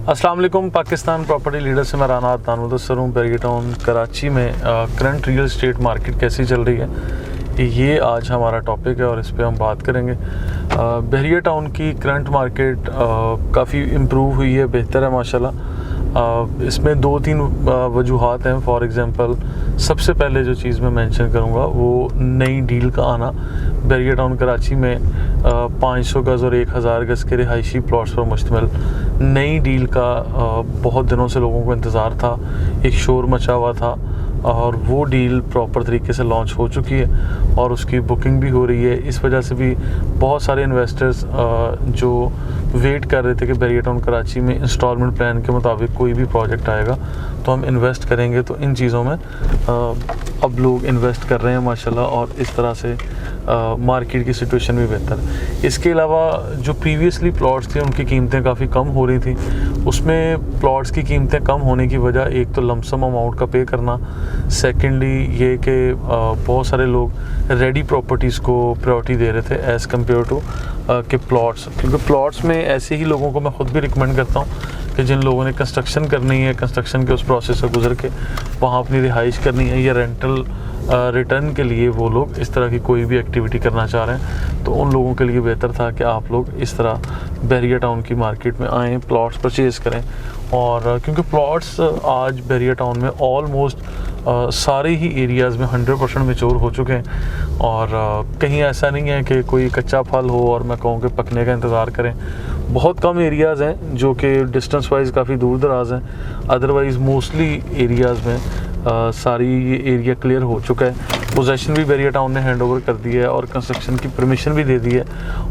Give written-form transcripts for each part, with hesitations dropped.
अस्सलाम वालेकुम। Pakistan property leader से मैं राना अदनान मुदस्सर हूँ। बैरियर टाउन कराची में करंट रियल एस्टेट मार्केट कैसी चल रही है, ये आज हमारा टॉपिक है और इस पे हम बात करेंगे। बैरियर टाउन की करंट मार्केट काफ़ी इम्प्रूव हुई है, बेहतर है माशाल्लाह। इसमें दो तीन वजूहात हैं। फॉर एग्ज़ाम्पल सबसे पहले जो चीज़ मैं मेंशन करूँगा वो नई डील का आना। बैरियर टाउन कराची में 500 गज़ और 1000 गज़ के रिहायशी प्लॉट्स पर मुश्तमिल नई डील का बहुत दिनों से लोगों को इंतज़ार था, एक शोर मचा हुआ था और वो डील प्रॉपर तरीके से लॉन्च हो चुकी है और उसकी बुकिंग भी हो रही है। इस वजह से भी बहुत सारे इन्वेस्टर्स जो वेट कर रहे थे कि बैरियर टाउन कराची में इंस्टॉलमेंट प्लान के मुताबिक कोई भी प्रोजेक्ट आएगा तो हम इन्वेस्ट करेंगे, तो इन चीज़ों में अब लोग इन्वेस्ट कर रहे हैं माशाल्लाह और इस तरह से मार्केट की सिचुएशन भी बेहतर है। इसके अलावा जो प्रीवियसली प्लॉट्स थे उनकी कीमतें काफ़ी कम हो रही थी। उसमें प्लॉट्स की कीमतें कम होने की वजह एक तो लमसम अमाउंट का पे करना, सेकेंडली ये कि बहुत सारे लोग रेडी प्रॉपर्टीज़ को प्रायोरिटी दे रहे थे एज़ कम्पेयर टू के प्लॉट्स, क्योंकि प्लॉट्स में ऐसे ही लोगों को मैं ख़ुद भी रिकमेंड करता हूँ कि जिन लोगों ने कंस्ट्रक्शन करनी है, कंस्ट्रक्शन के उस प्रोसेस से गुजर के वहाँ अपनी रिहाइश करनी है या रेंटल रिटर्न के लिए वो लोग इस तरह की कोई भी एक्टिविटी करना चाह रहे हैं, तो उन लोगों के लिए बेहतर था कि आप लोग इस तरह बैरियर टाउन की मार्केट में आएँ, प्लॉट्स परचेज़ करें। और क्योंकि प्लॉट्स आज बैरियर टाउन में ऑलमोस्ट सारे ही एरियाज़ में 100% मैच्योर हो चुके हैं और कहीं ऐसा नहीं है कि कोई कच्चा फल हो और मैं कहूँ कि पकने का इंतज़ार करें। बहुत कम एरियाज़ हैं जो कि डिस्टेंस वाइज काफ़ी दूर दराज हैं, अदरवाइज़ मोस्टली एरियाज़ में सारी ये एरिया क्लियर हो चुका है। पोजेशन भी बैरियर टाउन ने हैंड ओवर कर दी है और कंस्ट्रक्शन की परमिशन भी दे दी है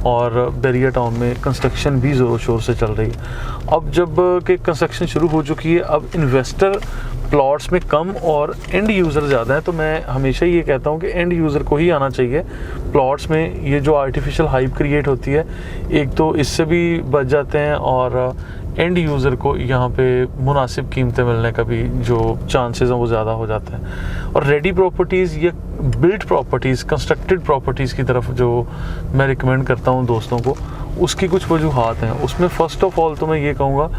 और बैरियर टाउन में कंस्ट्रक्शन भी ज़ोरों शोर से चल रही है। अब जब कि कंस्ट्रक्शन शुरू हो चुकी है, अब इन्वेस्टर प्लॉट्स में कम और एंड यूज़र ज़्यादा है, तो मैं हमेशा ये कहता हूँ कि एंड यूज़र को ही आना चाहिए प्लॉट्स में। ये जो आर्टिफिशियल हाइप क्रिएट होती है, एक तो इससे भी बच जाते हैं और एंड यूज़र को यहाँ पे मुनासिब कीमतें मिलने का भी जो चांसेस हैं वो ज़्यादा हो जाते हैं। और रेडी प्रॉपर्टीज़ या बिल्ट प्रॉपर्टीज़, कंस्ट्रक्टेड प्रॉपर्टीज़ की तरफ जो मैं रिकमेंड करता हूँ दोस्तों को, उसकी कुछ वजूहात हैं। उसमें फ़र्स्ट ऑफ़ ऑल तो मैं ये कहूँगा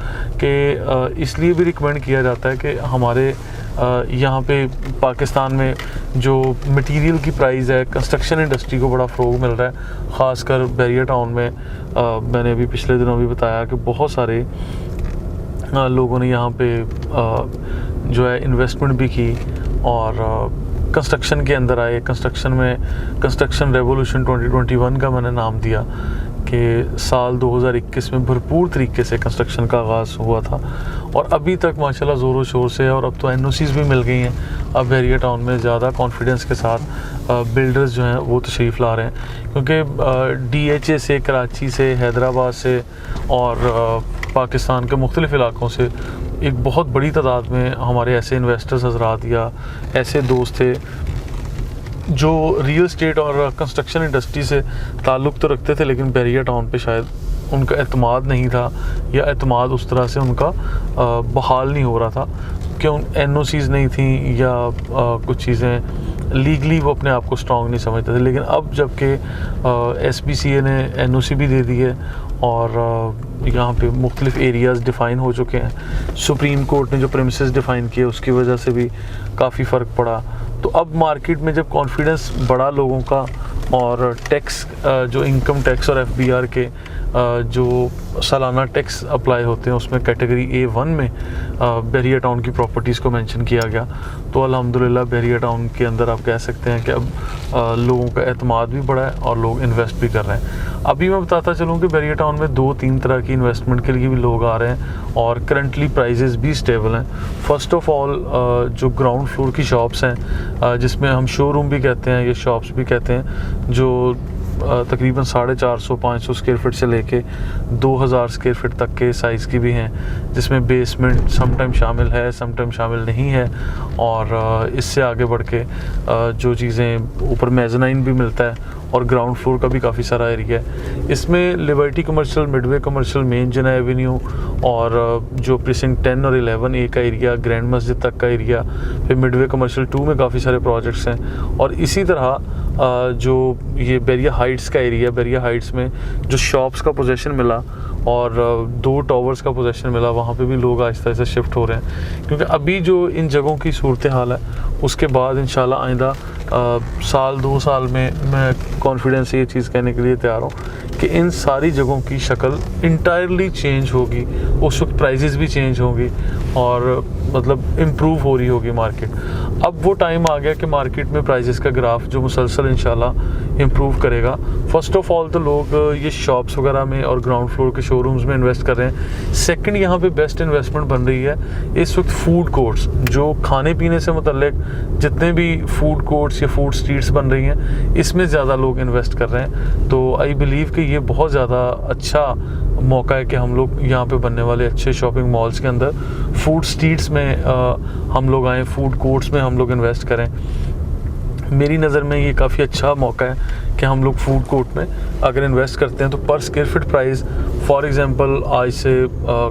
कि इसलिए भी रिकमेंड किया जाता है कि हमारे यहाँ पे पाकिस्तान में जो मटेरियल की प्राइस है, कंस्ट्रक्शन इंडस्ट्री को बड़ा फ़रोग मिल रहा है, ख़ासकर बैरियर टाउन में। मैंने अभी पिछले दिनों भी बताया कि बहुत सारे लोगों ने यहाँ पे जो है इन्वेस्टमेंट भी की और कंस्ट्रक्शन के अंदर आए। कंस्ट्रक्शन में कंस्ट्रक्शन रेवोल्यूशन 2021 का मैंने नाम दिया कि साल 2021 में भरपूर तरीके से कंस्ट्रक्शन का आगाज़ हुआ था और अभी तक माशाल्लाह ज़ोरों शोर से है और अब तो एनओसीज़ भी मिल गई हैं। अब बैरियर टाउन में ज़्यादा कॉन्फिडेंस के साथ बिल्डर्स जो हैं वो तशरीफ़ ला रहे हैं, क्योंकि DHA से, कराची से, हैदराबाद से और पाकिस्तान के मुख्तलिफ़ इलाक़ों से एक बहुत बड़ी तादाद में हमारे ऐसे इन्वेस्टर्स हज़रात या ऐसे दोस्त थे जो रियल एस्टेट और कंस्ट्रक्शन इंडस्ट्री से ताल्लुक़ तो रखते थे, लेकिन बैरियर टाउन पे शायद उनका एतमाद नहीं था या एतमाद उस तरह से उनका बहाल नहीं हो रहा था, क्यों NOCs नहीं थी या कुछ चीज़ें लीगली वो अपने आप को स्ट्रॉन्ग नहीं समझते थे। लेकिन अब जबकि SBCA ने NOC भी दे दी है और यहाँ पे मुख्तलिफ एरियाज़ डिफ़ाइन हो चुके हैं, सुप्रीम कोर्ट ने जो प्रेमिसेस डिफ़ाइन किए उसकी वजह से भी काफ़ी फ़र्क पड़ा। तो अब मार्केट में जब कॉन्फिडेंस बढ़ा लोगों का और टैक्स जो इनकम टैक्स और FBR के जो सालाना टैक्स अप्लाई होते हैं उसमें कैटेगरी A1 में बैरियर टाउन की प्रॉपर्टीज़ को मेंशन किया गया, तो अल्हम्दुलिल्लाह बैरियर टाउन के अंदर आप कह सकते हैं कि अब लोगों का एतमाद भी बढ़ा है और लोग इन्वेस्ट भी कर रहे हैं। अभी मैं बताता चलूँ कि बैरियर टाउन में 2-3 तरह की इन्वेस्टमेंट के लिए भी लोग आ रहे हैं और करंटली प्राइजेस भी स्टेबल हैं। फ़र्स्ट ऑफ़ ऑल जो ग्राउंड फ्लोर की शॉप्स हैं, जिसमें हम शोरूम भी कहते हैं या शॉप्स भी कहते हैं, जो तकरीबन 450-500 स्क्वायर फीट से लेके 2000 स्क्वायर फीट तक के साइज़ की भी हैं, जिसमें बेसमेंट समटाइम शामिल है, समटाइम शामिल नहीं है और इससे आगे बढ़ के जो चीज़ें ऊपर मेज़नाइन भी मिलता है और ग्राउंड फ्लोर का भी काफ़ी सारा एरिया है। इसमें liberty commercial, Midway commercial, main जना एवेन्यू और जो प्रीसिंक्ट 10 और 11A का एरिया, ग्रैंड मस्जिद तक का एरिया, फिर मिडवे कमर्शियल 2 में काफ़ी सारे प्रोजेक्ट्स हैं और इसी तरह जो ये बैरियर हाइट्स का एरिया, बैरियर हाइट्स में जो शॉप्स का पोजीशन मिला और 2 टावर्स का पोजेशन मिला, वहाँ पे भी लोग आहिस्ता आहिस्ता शिफ्ट हो रहे हैं। क्योंकि अभी जो इन जगहों की सूरत हाल है, उसके बाद इंशाल्लाह आइंदा साल 2 साल में मैं कॉन्फिडेंस से ये चीज़ कहने के लिए तैयार हूँ कि इन सारी जगहों की शक्ल इंटायरली चेंज होगी। उस वक्त प्राइजेज़ भी चेंज होंगी और मतलब इम्प्रूव हो रही होगी मार्केट। अब वो टाइम आ गया कि मार्केट में प्राइजेस का ग्राफ जो मुसलसल इंशाल्लाह इम्प्रूव करेगा। फ़र्स्ट ऑफ़ ऑल तो लोग ये शॉप्स वगैरह में और ग्राउंड फ्लोर के शोरूम्स में इन्वेस्ट कर रहे हैं। सेकंड, यहाँ पे बेस्ट इन्वेस्टमेंट बन रही है इस वक्त फूड कोर्ट्स, जो खाने पीने से मुतल्लिक जितने भी फूड कोर्ट्स या फूड स्ट्रीट्स बन रही हैं, इसमें ज़्यादा लोग इन्वेस्ट कर रहे हैं। तो आई बिलीव कि ये बहुत ज़्यादा अच्छा मौका है कि हम लोग यहाँ पे बनने वाले अच्छे शॉपिंग मॉल्स के अंदर फूड स्ट्रीट्स में हम लोग आएँ, फूड कोर्ट्स में हम लोग इन्वेस्ट करें। मेरी नज़र में ये काफ़ी अच्छा मौका है कि हम लोग फूड कोर्ट में अगर इन्वेस्ट करते हैं तो पर square feet price, for example आज से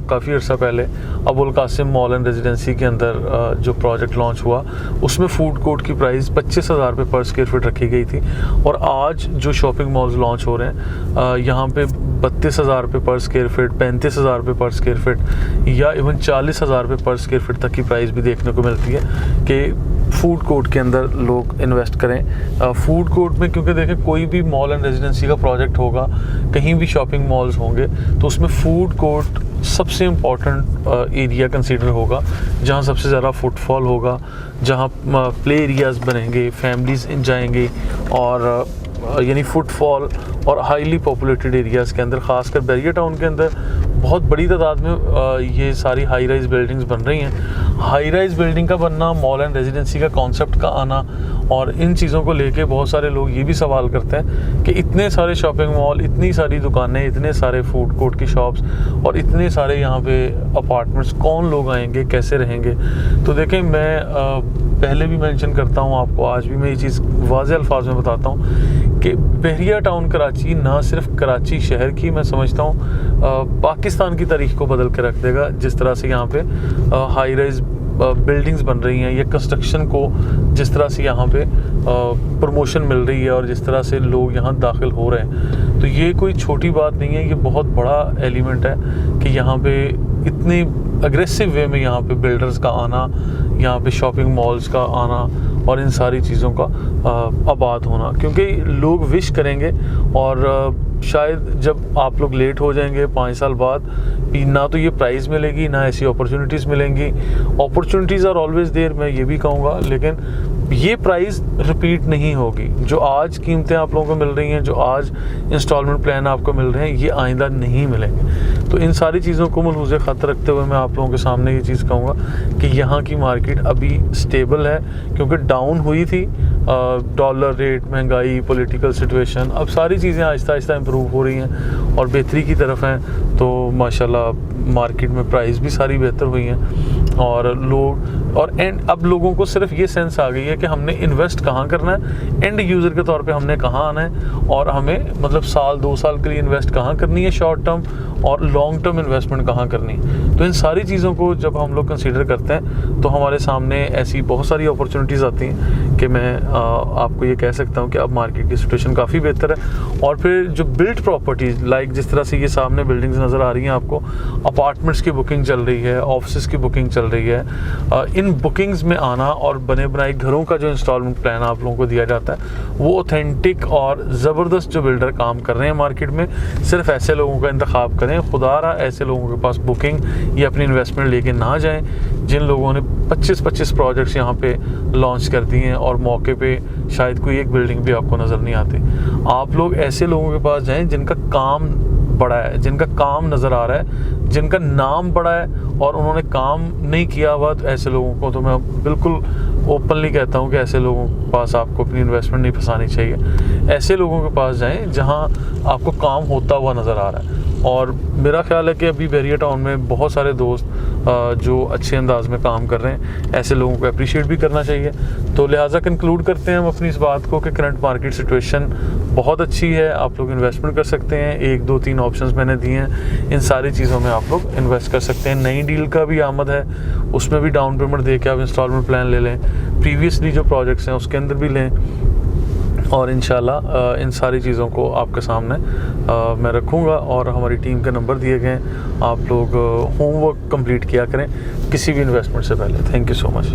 काफ़ी अर्सा पहले Abul Qasim mall and residency के अंदर जो प्रोजेक्ट लॉन्च हुआ, उसमें फूड कोर्ट की प्राइस 25,000 रुपये पर स्क्वायर फीट रखी गई थी। और आज जो शॉपिंग मॉल्स लॉन्च हो रहे हैं यहाँ पे 32,000 रुपये पर स्क्वायर फीट, 35,000 रुपये पर स्क्वायर फीट या इवन 40,000 रुपये पर स्क्वायर फीट तक की प्राइस भी देखने को मिलती है कि फूड कोर्ट के अंदर लोग इन्वेस्ट करें। फूड कोर्ट में क्योंकि देखें कोई भी मॉल एंड रेजिडेंसी का प्रोजेक्ट होगा, कहीं भी शॉपिंग मॉल्स होंगे, तो उसमें फूड कोर्ट सबसे इम्पॉर्टेंट एरिया कंसीडर होगा, जहाँ सबसे ज़्यादा फुटफॉल होगा, जहाँ प्ले एरियाज़ बनेंगे, फैमिलीज़ जाएंगी और यानी फुटफॉल और हाईली पॉपुलेटेड एरियाज़ के अंदर, ख़ासकर बैरियर टाउन के अंदर बहुत बड़ी तादाद में ये सारी हाई राइज बिल्डिंग्स बन रही हैं। हाई राइज बिल्डिंग का बनना, मॉल एंड रेजिडेंसी का कॉन्सेप्ट का आना और इन चीज़ों को लेके बहुत सारे लोग ये भी सवाल करते हैं कि इतने सारे शॉपिंग मॉल, इतनी सारी दुकानें, इतने सारे फूड कोर्ट की शॉप्स और इतने सारे यहाँ पे अपार्टमेंट्स, कौन लोग आएंगे, कैसे रहेंगे। तो देखें, मैं पहले भी मेंशन करता हूँ आपको, आज भी मैं ये चीज़ वाज़े अल्फाज में बताता हूँ कि बहरिया टाउन कराची ना सिर्फ कराची शहर की, मैं समझता हूँ पाकिस्तान की तारीख को बदल के रख देगा। जिस तरह से यहाँ पे हाई राइज बिल्डिंग्स बन रही हैं या कंस्ट्रक्शन को जिस तरह से यहाँ पे प्रमोशन मिल रही है और जिस तरह से लोग यहाँ दाखिल हो रहे हैं, तो ये कोई छोटी बात नहीं है। ये बहुत बड़ा एलिमेंट है कि यहाँ पे इतनी अग्रेसिव वे में यहाँ पे बिल्डर्स का आना, यहाँ पे शॉपिंग मॉल्स का आना और इन सारी चीज़ों का आबाद होना, क्योंकि लोग विश करेंगे और शायद जब आप लोग लेट हो जाएंगे 5 साल बाद, ना तो ये प्राइस मिलेगी, ना ऐसी अपॉर्चुनिटीज़ मिलेंगी। अपॉर्चुनिटीज़ आर ऑलवेज़ देयर, मैं ये भी कहूँगा, लेकिन ये प्राइस रिपीट नहीं होगी। जो आज कीमतें आप लोगों को मिल रही हैं, जो आज इंस्टॉलमेंट प्लान आपको मिल रहे हैं, ये आइंदा नहीं मिलेंगे। तो इन सारी चीज़ों को मलहूज़े ख़त रखते हुए मैं आप लोगों के सामने ये चीज़ कहूँगा कि यहाँ की मार्केट अभी स्टेबल है, क्योंकि डाउन हुई थी डॉलर रेट, महंगाई, पॉलिटिकल सिचुएशन, अब सारी चीज़ें आहिस्ता आहिस्ता इम्प्रूव हो रही हैं और बेहतरी की तरफ हैं। तो माशाल्लाह मार्केट में प्राइस भी सारी बेहतर हुई हैं और लोग अब लोगों को सिर्फ ये सेंस आ गई है कि हमने इन्वेस्ट कहाँ करना है, एंड यूज़र के तौर पे हमने कहाँ आना है और हमें मतलब साल 2 साल के लिए इन्वेस्ट कहाँ करनी है, शॉर्ट टर्म और लॉन्ग टर्म इन्वेस्टमेंट कहाँ करनी है। तो इन सारी चीज़ों को जब हम लोग कंसीडर करते हैं तो हमारे सामने ऐसी बहुत सारी अपॉर्चुनिटीज़ आती हैं कि मैं आपको ये कह सकता हूँ कि अब मार्केट की सिचुएशन काफ़ी बेहतर है। और फिर जो बिल्ट प्रॉपर्टीज़, लाइक जिस तरह से ये सामने बिल्डिंग्स नज़र आ रही हैं आपको, अपार्टमेंट्स की बुकिंग चल रही है, ऑफिस की बुकिंग चल रही है, इन बुकिंग्स में आना और बने बनाए घरों का जो इंस्टॉलमेंट प्लान आप लोगों को दिया जाता है, वो ऑथेंटिक और ज़बरदस्त जो बिल्डर काम कर रहे हैं मार्केट में, सिर्फ ऐसे लोगों का इंतखाब करें। खुदारा ऐसे लोगों के पास बुकिंग या अपनी इन्वेस्टमेंट लेके ना जाएं जिन लोगों ने 25-25 प्रोजेक्ट्स यहाँ पे लॉन्च कर दिए हैं और मौके पे शायद कोई एक बिल्डिंग भी आपको नज़र नहीं आती। आप लोग ऐसे लोगों के पास जाएं जिनका काम बड़ा है, जिनका काम नज़र आ रहा है, जिनका नाम बड़ा है और उन्होंने काम नहीं किया हुआ, तो ऐसे लोगों को तो मैं बिल्कुल ओपनली कहता हूँ कि ऐसे लोगों के पास आपको अपनी इन्वेस्टमेंट नहीं फंसानी चाहिए। ऐसे लोगों के पास जाएं जहाँ आपको काम होता हुआ नज़र आ रहा है। और मेरा ख्याल है कि अभी बैरियर टाउन में बहुत सारे दोस्त जो अच्छे अंदाज में काम कर रहे हैं, ऐसे लोगों को अप्रिशिएट भी करना चाहिए। तो लिहाजा कंक्लूड करते हैं हम अपनी इस बात को कि करंट मार्केट सिचुएशन बहुत अच्छी है, आप लोग इन्वेस्टमेंट कर सकते हैं। 1, 2, 3 ऑप्शंस मैंने दिए हैं, इन सारी चीज़ों में आप लोग इन्वेस्ट कर सकते हैं। नई डील का भी आमद है, उसमें भी डाउन पेमेंट दे के आप इंस्टॉलमेंट प्लान ले लें, प्रीवियसली जो प्रोजेक्ट्स हैं उसके अंदर भी लें। और इंशाल्लाह इन सारी चीज़ों को आपके सामने मैं रखूँगा, और हमारी टीम के नंबर दिए गए हैं, आप लोग होमवर्क कंप्लीट किया करें किसी भी इन्वेस्टमेंट से पहले। Thank you so much.